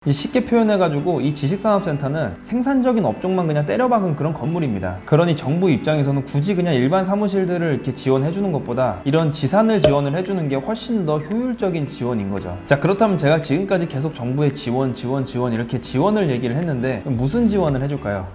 쉽게 표현해가지고 이 지식산업센터는 생산적인 업종만 그냥 때려박은 그런 건물입니다. 그러니 정부 입장에서는 굳이 그냥 일반 사무실들을 이렇게 지원해주는 것보다 이런 지산을 지원을 해주는 게 훨씬 더 효율적인 지원인 거죠. 자, 그렇다면 제가 지금까지 계속 정부의 지원 이렇게 지원을 얘기를 했는데 무슨 지원을 해줄까요?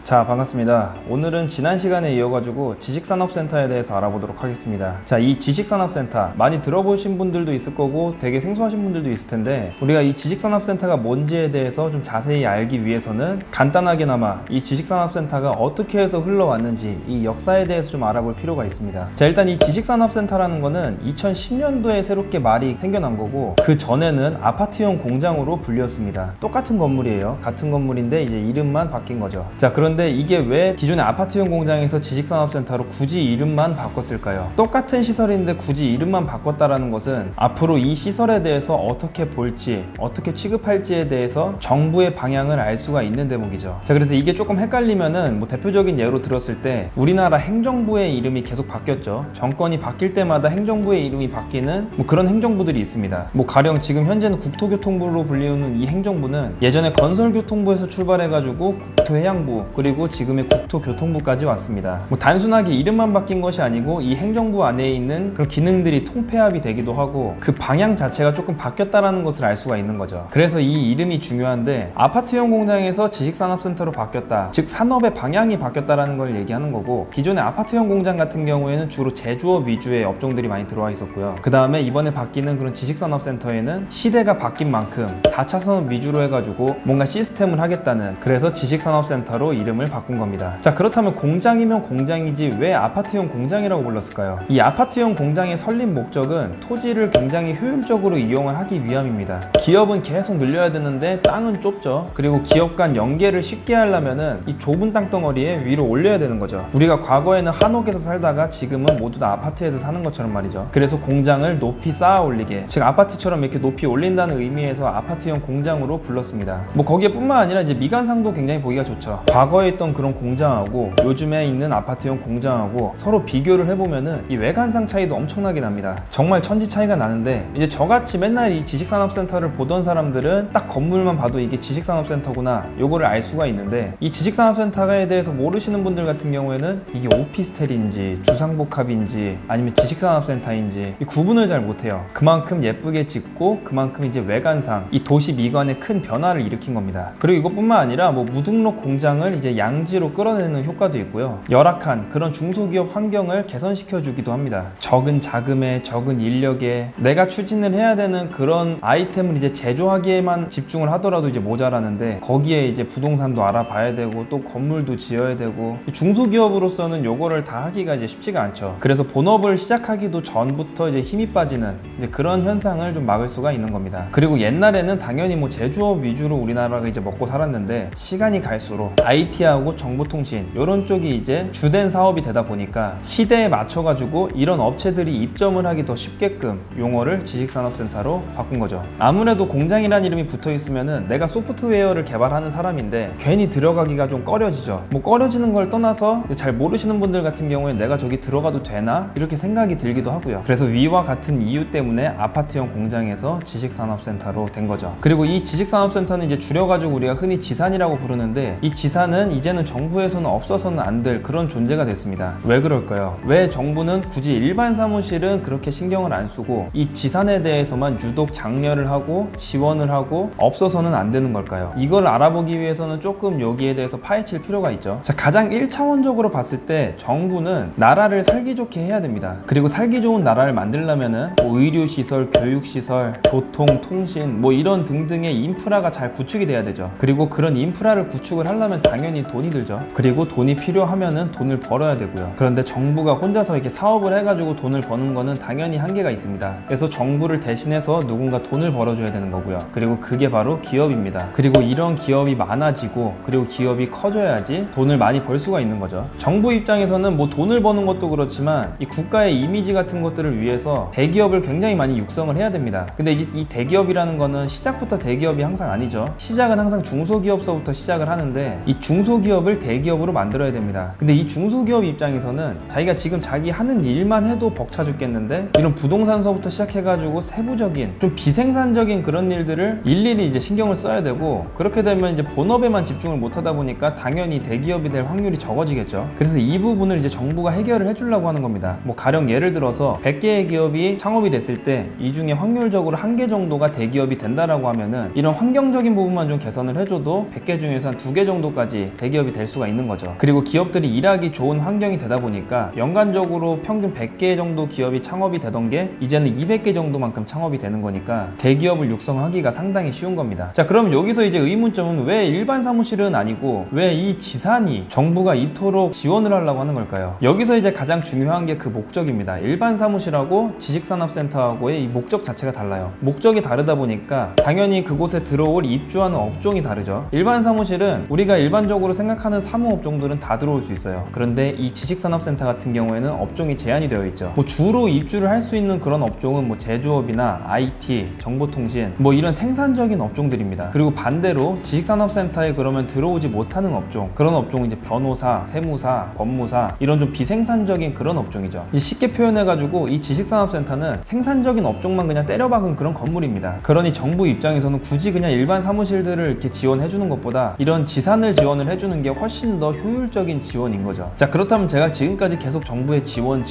자, 반갑습니다. 오늘은 지난 시간에 이어가지고 지식산업센터에 대해서 알아보도록 하겠습니다. 자, 이 지식산업센터 많이 들어보신 분들도 있을 거고 되게 생소하신 분들도 있을 텐데, 우리가 이 지식산업센터가 뭔지에 대해서 좀 자세히 알기 위해서는 간단하게나마 이 지식산업센터가 어떻게 해서 흘러왔는지 이 역사에 대해서 좀 알아볼 필요가 있습니다. 자, 일단 이 지식산업센터라는 거는 2010년도에 새롭게 말이 생겨난 거고, 그 전에는 아파트형 공장으로 불렸습니다. 똑같은 건물이에요. 같은 건물인데 이제 이름만 바뀐 거죠. 자, 그런데 이게 왜 기존의 아파트형 공장에서 지식산업센터로 굳이 이름만 바꿨을까요? 똑같은 시설인데 굳이 이름만 바꿨다라는 것은 앞으로 이 시설에 대해서 어떻게 볼지, 어떻게 취급할지에 대해서 정부의 방향을 알 수가 있는 대목이죠. 자, 그래서 이게 조금 헷갈리면은 대표적인 예로 들었을 때 우리나라 행정부의 이름이 계속 바뀌었죠. 정권이 바뀔 때마다 행정부의 이름이 바뀌는 그런 행정부들이 있습니다. 가령 지금 현재는 국토교통부로 불리우는 이 행정부는 예전에 건설교통부에서 출발해가지고 국토해양부 그리고 지금의 국토교통부까지 왔습니다. 단순하게 이름만 바뀐 것이 아니고 이 행정부 안에 있는 그런 기능들이 통폐합이 되기도 하고 그 방향 자체가 조금 바뀌었다라는 것을 알 수가 있는 거죠. 그래서 이 이름이 중요한데, 아파트형 공장에서 지식산업센터로 바뀌었다, 즉 산업의 방향이 바뀌었다라는 걸 얘기하는 거고, 기존의 아파트형 공장 같은 경우에는 주로 제조업 위주의 업종들이 많이 들어와 있었고요. 그 다음에 이번에 바뀌는 그런 지식산업센터에는 시대가 바뀐 만큼 4차 산업 위주로 해가지고 뭔가 시스템을 하겠다는, 그래서 지식산업센터로 이름을 바꾼 겁니다. 자, 그렇다면 공장이면 공장이지 왜 아파트형 공장이라고 불렀을까요? 이 아파트형 공장의 설립 목적은 토지를 굉장히 효율적으로 이용을 하기 위함입니다. 기업은 계속 늘려야 되는데 땅은 좁죠. 그리고 기업 간 연계를 쉽게 하려면은 이 좁은 땅덩어리에 위로 올려야 되는 거죠. 우리가 과거에는 한옥에서 살다가 지금은 모두 다 아파트에서 사는 것처럼 말이죠. 그래서 공장을 높이 쌓아 올리게, 즉 아파트처럼 이렇게 높이 올린다는 의미에서 아파트형 공장으로 불렀습니다. 거기에 뿐만 아니라 이제 미관상도 굉장히 보기가 좋죠. 과거에 있던 그런 공장하고 요즘에 있는 아파트형 공장하고 서로 비교를 해보면은 이 외관상 차이도 엄청나게 납니다. 정말 천지 차이가 나는데, 이제 저같이 맨날 이 지식산업센터를 보던 사람들은 딱 건물만 봐도 이게 지식산업센터구나 요거를 알 수가 있는데, 이 지식산업센터에 대해서 모르시는 분들 같은 경우에는 이게 오피스텔인지 주상복합인지 아니면 지식산업센터인지 이 구분을 잘 못해요. 그만큼 예쁘게 짓고 그만큼 이제 외관상 이 도시 미관에 큰 변화를 일으킨 겁니다. 그리고 이것뿐만 아니라 무등록 공장을 이제 양지로 끌어내는 효과도 있고요. 열악한 그런 중소기업 환경을 개선시켜 주기도 합니다. 적은 자금에 적은 인력에 내가 추진을 해야 되는 그런 아이템을 이제 제조하기에만 집중을 하더라도 이제 모자라는데, 거기에 이제 부동산도 알아봐야 되고 또 건물도 지어야 되고, 중소기업으로서는 요거를 다 하기가 이제 쉽지가 않죠. 그래서 본업을 시작하기도 전부터 이제 힘이 빠지는 이제 그런 현상을 좀 막을 수가 있는 겁니다. 그리고 옛날에는 당연히 제조업 위주로 우리나라가 이제 먹고 살았는데, 시간이 갈수록 IT하고 정보통신 이런 쪽이 이제 주된 사업이 되다 보니까 시대에 맞춰가지고 이런 업체들이 입점을 하기 더 쉽게끔 용어를 지식산업센터로 바꾼 거죠. 아무래도 공장이라는 이름이 붙어 있으면은 내가 소프트웨어를 개발하는 사람인데 괜히 들어가기가 좀 꺼려지죠. 꺼려지는 걸 떠나서 잘 모르시는 분들 같은 경우에 내가 저기 들어가도 되나? 이렇게 생각이 들기도 하고요. 그래서 위와 같은 이유 때문에 아파트형 공장에서 지식산업센터로 된 거죠. 그리고 이 지식산업센터는 이제 줄여가지고 우리가 흔히 지산이라고 부르는데, 이 지산은 이제는 정부에서는 없어서는 안 될 그런 존재가 됐습니다. 왜 그럴까요? 왜 정부는 굳이 일반 사무실은 그렇게 신경을 안 쓰고 이 지산에 대해서만 유독 장려를 하고 지원을 하고 없어서는 안 되는 걸까요? 이걸 알아보기 위해서는 조금 여기에 대해서 파헤칠 필요가 있죠. 자, 가장 1차원적으로 봤을 때 정부는 나라를 살기 좋게 해야 됩니다. 그리고 살기 좋은 나라를 만들려면은 의료시설, 교육시설, 교통, 통신 이런 등등의 인프라가 잘 구축이 돼야 되죠. 그리고 그런 인프라를 구축을 하려면 당연히 돈이 들죠. 그리고 돈이 필요하면은 돈을 벌어야 되고요. 그런데 정부가 혼자서 이렇게 사업을 해가지고 돈을 버는 거는 당연히 한계가 있습니다. 그래서 정부를 대신해서 누군가 돈을 벌어줘야 되는 거고요. 그리고 그게 바로 기업입니다. 그리고 이런 기업이 많아지고 그리고 기업이 커져야지 돈을 많이 벌 수가 있는 거죠. 정부 입장에서는 돈을 버는 것도 그렇지만 이 국가의 이미지 같은 것들을 위해서 대기업을 굉장히 많이 육성을 해야 됩니다. 근데 이 대기업이라는 거는 시작부터 대기업이 항상 아니죠. 시작은 항상 중소기업서부터 시작을 하는데, 이 중소 중소기업을 대기업으로 만들어야 됩니다. 근데 이 중소기업 입장에서는 자기가 지금 자기 하는 일만 해도 벅차 죽겠는데 이런 부동산서부터 시작해가지고 세부적인 좀 비생산적인 그런 일들을 일일이 이제 신경을 써야 되고, 그렇게 되면 이제 본업에만 집중을 못 하다 보니까 당연히 대기업이 될 확률이 적어지겠죠. 그래서 이 부분을 이제 정부가 해결을 해주려고 하는 겁니다. 뭐 가령 예를 들어서 100개의 기업이 창업이 됐을 때 이 중에 확률적으로 1개 정도가 대기업이 된다라고 하면은 이런 환경적인 부분만 좀 개선을 해줘도 100개 중에서 한 2개 정도까지 대기업이 될 수가 있는 거죠. 그리고 기업들이 일하기 좋은 환경이 되다 보니까 연간적으로 평균 100개 정도 기업이 창업이 되던 게 이제는 200개 정도만큼 창업이 되는 거니까 대기업을 육성하기가 상당히 쉬운 겁니다. 자, 그럼 여기서 이제 의문점은 왜 일반 사무실은 아니고 왜 이 지산이 정부가 이토록 지원을 하려고 하는 걸까요? 여기서 이제 가장 중요한 게 그 목적입니다. 일반 사무실하고 지식산업센터하고의 이 목적 자체가 달라요. 목적이 다르다 보니까 당연히 그곳에 들어올 입주하는 업종이 다르죠. 일반 사무실은 우리가 일반적으로 생각하는 사무업종들은 다 들어올 수 있어요. 그런데 이 지식산업센터 같은 경우에는 업종이 제한이 되어 있죠. 뭐 주로 입주를 할 수 있는 그런 업종은 뭐 제조업이나 IT, 정보통신 뭐 이런 생산적인 업종들입니다. 그리고 반대로 지식산업센터에 그러면 들어오지 못하는 업종, 그런 업종은 이제 변호사, 세무사, 법무사 이런 좀 비생산적인 그런 업종이죠. 쉽게 표현해가지고 이 지식산업센터는 생산적인 업종만 그냥 때려박은 그런 건물입니다. 그러니 정부 입장에서는 굳이 그냥 일반 사무실들을 이렇게 지원해주는 것보다 이런 지산을 지원을 해주는 게 훨씬 더 효율적인 지원인 거죠. 자, 그렇다면 제가 지금까지 계속 정부의 지원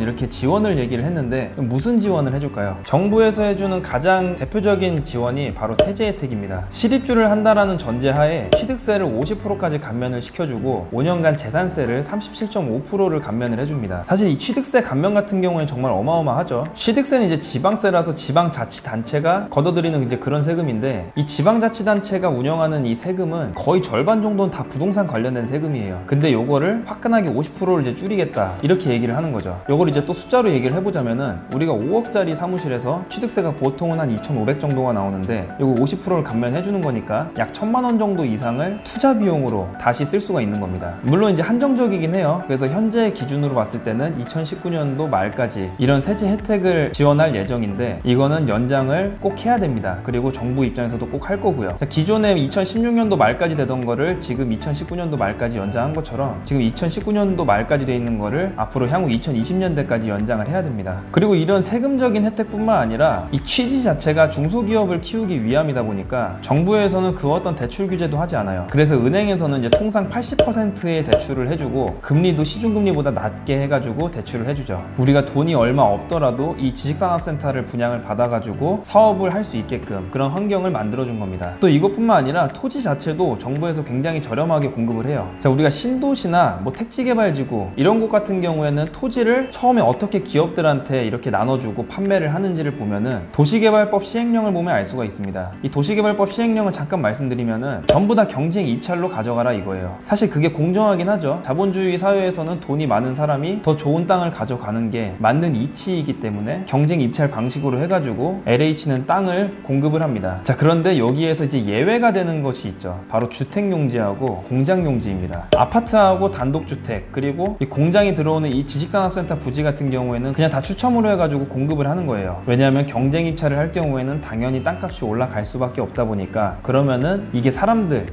이렇게 지원을 얘기를 했는데 무슨 지원을 해줄까요? 정부에서 해주는 가장 대표적인 지원이 바로 세제 혜택입니다. 실입주를 한다라는 전제하에 취득세를 50%까지 감면을 시켜주고 5년간 재산세를 37.5%를 감면을 해줍니다. 사실 이 취득세 감면 같은 경우에는 정말 어마어마하죠. 취득세는 이제 지방세라서 지방자치단체가 걷어들이는 이제 그런 세금인데, 이 지방자치단체가 운영하는 이 세금은 거의 절반 정도는 다 부동산 관련된 세금이에요. 근데 요거를 화끈하게 50%를 이제 줄이겠다 이렇게 얘기를 하는 거죠. 요걸 이제 또 숫자로 얘기를 해보자면은 우리가 5억짜리 사무실에서 취득세가 보통은 한 2,500 정도가 나오는데 요거 50%를 감면해주는 거니까 약 1,000만 원 정도 이상을 투자 비용으로 다시 쓸 수가 있는 겁니다. 물론 이제 한정적이긴 해요. 그래서 현재 기준으로 봤을 때는 2019년도 말까지 이런 세제 혜택을 지원할 예정인데 이거는 연장을 꼭 해야 됩니다. 그리고 정부 입장에서도 꼭 할 거고요. 자, 기존에 2016년도 말까지 되던 거를 지금 2019년도 말까지 연장한 것처럼 지금 2019년도 말까지 돼 있는 거를 앞으로 향후 2020년대까지 연장을 해야 됩니다. 그리고 이런 세금적인 혜택뿐만 아니라 이 취지 자체가 중소기업을 키우기 위함이다 보니까 정부에서는 그 어떤 대출 규제도 하지 않아요. 그래서 은행에서는 이제 통상 80%의 대출을 해주고 금리도 시중금리보다 낮게 해가지고 대출을 해주죠. 우리가 돈이 얼마 없더라도 이 지식산업센터를 분양을 받아가지고 사업을 할 수 있게끔 그런 환경을 만들어준 겁니다. 또 이것뿐만 아니라 토지 자체도 정부에서 굉장히 저렴하게 공급을 해요. 자, 우리가 신도시나 뭐 택지개발지구 이런 곳 같은 경우에는 토지를 처음에 어떻게 기업들한테 이렇게 나눠주고 판매를 하는지를 보면은 도시개발법 시행령을 보면 알 수가 있습니다. 이 도시개발법 시행령을 잠깐 말씀드리면은 전부 다 경쟁 입찰로 가져가라 이거예요. 사실 그게 공정하긴 하죠. 자본주의 사회에서는 돈이 많은 사람이 더 좋은 땅을 가져가는 게 맞는 이치이기 때문에 경쟁 입찰 방식으로 해가지고 LH는 땅을 공급을 합니다. 자, 그런데 여기에서 이제 예외가 되는 것이 있죠. 바로 주택용지하고 공장용지입니다. 아파트하고 단독주택 그리고 이 공장이 들어오는 이 지식산업센터 부지 같은 경우에는 그냥 다 추첨으로 해가지고 공급을 하는 거예요. 왜냐하면 경쟁 입찰을 할 경우에는 당연히 땅값이 올라갈 수밖에 없다 보니까, 그러면은 이게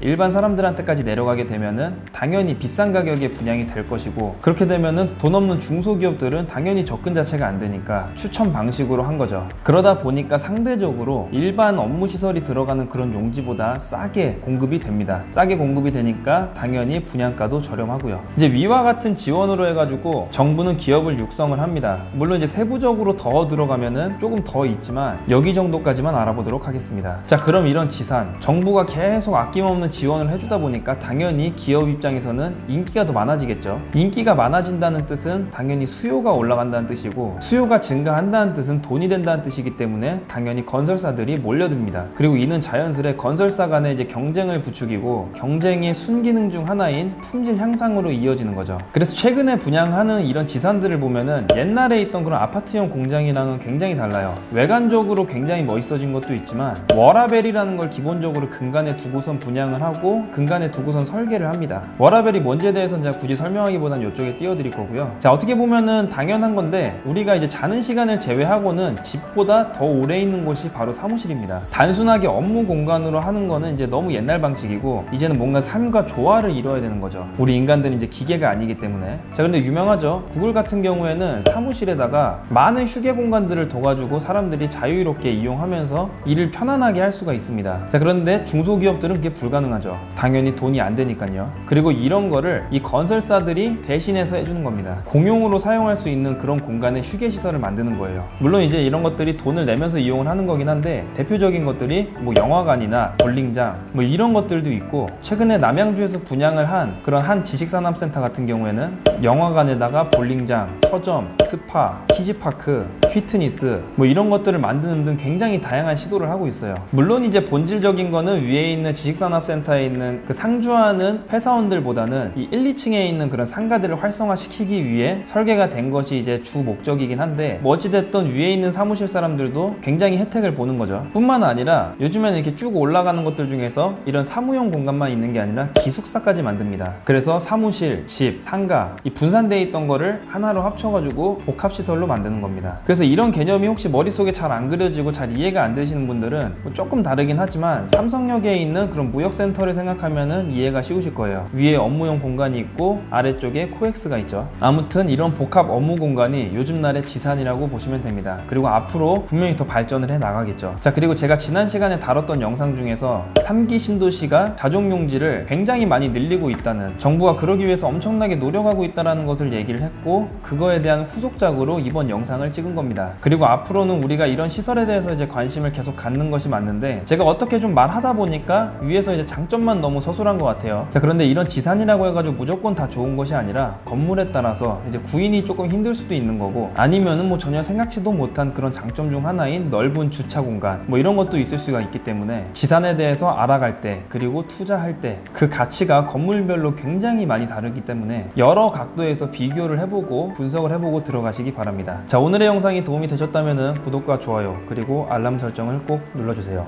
일반 사람들한테까지 내려가게 되면은 당연히 비싼 가격에 분양이 될 것이고, 그렇게 되면은 돈 없는 중소기업들은 당연히 접근 자체가 안 되니까 추첨 방식으로 한 거죠. 그러다 보니까 상대적으로 일반 업무 시설이 들어가는 그런 용지보다 싸게 공급이 됩니다. 싸게 공급이 되니까 당연히 분양가도 저렴하고요. 이제 위와 같은 지원으로 해가지고 정부는 기업을 육성을 합니다. 물론 이제 세부적으로 더 들어가면은 조금 더 있지만 여기 정도까지만 알아보도록 하겠습니다. 자, 그럼 이런 지산 정부가 계속 아낌없는 지원을 해주다 보니까 당연히 기업 입장에서는 인기가 더 많아지겠죠. 인기가 많아진다는 뜻은 당연히 수요가 올라간다는 뜻이고, 수요가 증가한다는 뜻은 돈이 된다는 뜻이기 때문에 당연히 건설사들이 몰려듭니다. 그리고 이는 자연스레 건설사 간의 이제 경쟁을 부추기고 경쟁의 순기능 중 하나인 품질 향상으로 이어지는 거죠. 그래서 최근에 분양하는 이런 지산들을 보면은 옛날에 있던 그런 아파트형 공장이랑은 굉장히 달라요. 외관적으로 굉장히 멋있어진 것도 있지만 워라벨이라는 걸 기본적으로 근간에 두고선 분양을 하고 근간에 두고선 설계를 합니다. 워라벨이 뭔지에 대해서는 제가 굳이 설명하기보다는 이쪽에 띄워드릴 거고요. 자, 어떻게 보면은 당연한 건데 우리가 이제 자는 시간을 제외하고는 집보다 더 오래 있는 곳이 바로 사무실입니다. 단순하게 업무 공간으로 하는 거는 이제 너무 옛날 방식이고, 이제는 뭔가 삶의 삶과 조화를 이뤄야 되는 거죠. 우리 인간들은 이제 기계가 아니기 때문에. 자, 근데 유명하죠. 구글 같은 경우에는 사무실에다가 많은 휴게 공간들을 둬가지고 사람들이 자유롭게 이용하면서 일을 편안하게 할 수가 있습니다. 자, 그런데 중소기업들은 그게 불가능하죠. 당연히 돈이 안 되니까요. 그리고 이런 거를 이 건설사들이 대신해서 해주는 겁니다. 공용으로 사용할 수 있는 그런 공간에 휴게 시설을 만드는 거예요. 물론 이제 이런 것들이 돈을 내면서 이용을 하는 거긴 한데, 대표적인 것들이 뭐 영화관이나 볼링장 뭐 이런 것들도 있고, 최근에 남양주에서 분양을 한 그런 한 지식산업센터 같은 경우에는 영화관에다가 볼링장, 서점, 스파, 키즈파크, 피트니스 뭐 이런 것들을 만드는 등 굉장히 다양한 시도를 하고 있어요. 물론 이제 본질적인 거는 위에 있는 지식산업센터에 있는 그 상주하는 회사원들보다는 이 1, 2층에 있는 그런 상가들을 활성화시키기 위해 설계가 된 것이 이제 주 목적이긴 한데, 뭐 어찌됐든 위에 있는 사무실 사람들도 굉장히 혜택을 보는 거죠. 뿐만 아니라 요즘에는 이렇게 쭉 올라가는 것들 중에서 이런 사무용 공간만 있는 게 아니라 기숙사까지 만듭니다. 그래서 사무실, 집, 상가 이 분산되어 있던 거를 하나로 합쳐가지고 복합시설로 만드는 겁니다. 그래서 이런 개념이 혹시 머릿속에 잘 안 그려지고 잘 이해가 안 되시는 분들은 뭐 조금 다르긴 하지만 삼성역에 있는 그런 무역센터를 생각하면은 이해가 쉬우실 거예요. 위에 업무용 공간이 있고 아래쪽에 코엑스가 있죠. 아무튼 이런 복합 업무 공간이 요즘 날의 지산이라고 보시면 됩니다. 그리고 앞으로 분명히 더 발전을 해 나가겠죠. 자, 그리고 제가 지난 시간에 다뤘던 영상 중에서 3기 신도시가 자족용지를 굉장히 많이 늘리고 있다는, 정부가 그러기 위해서 엄청나게 노력하고 있다는 것을 얘기를 했고, 그거에 대한 후속작으로 이번 영상을 찍은 겁니다. 그리고 앞으로는 우리가 이런 시설에 대해서 이제 관심을 계속 갖는 것이 맞는데, 제가 어떻게 좀 말하다 보니까 위에서 이제 장점만 너무 서술한 것 같아요. 자, 그런데 이런 지산이라고 해가지고 무조건 다 좋은 것이 아니라 건물에 따라서 이제 구인이 조금 힘들 수도 있는 거고, 아니면은 뭐 전혀 생각지도 못한 그런 장점 중 하나인 넓은 주차 공간 뭐 이런 것도 있을 수가 있기 때문에, 지산에 대해서 알아갈 때 그리고 투자할 때 그 가치가 건물별로 굉장히 많이 다르기 때문에 여러 각도에서 비교를 해보고 분석을 해보고 들어가시기 바랍니다. 자, 오늘의 영상이 도움이 되셨다면 구독과 좋아요 그리고 알람 설정을 꼭 눌러주세요.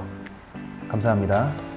감사합니다.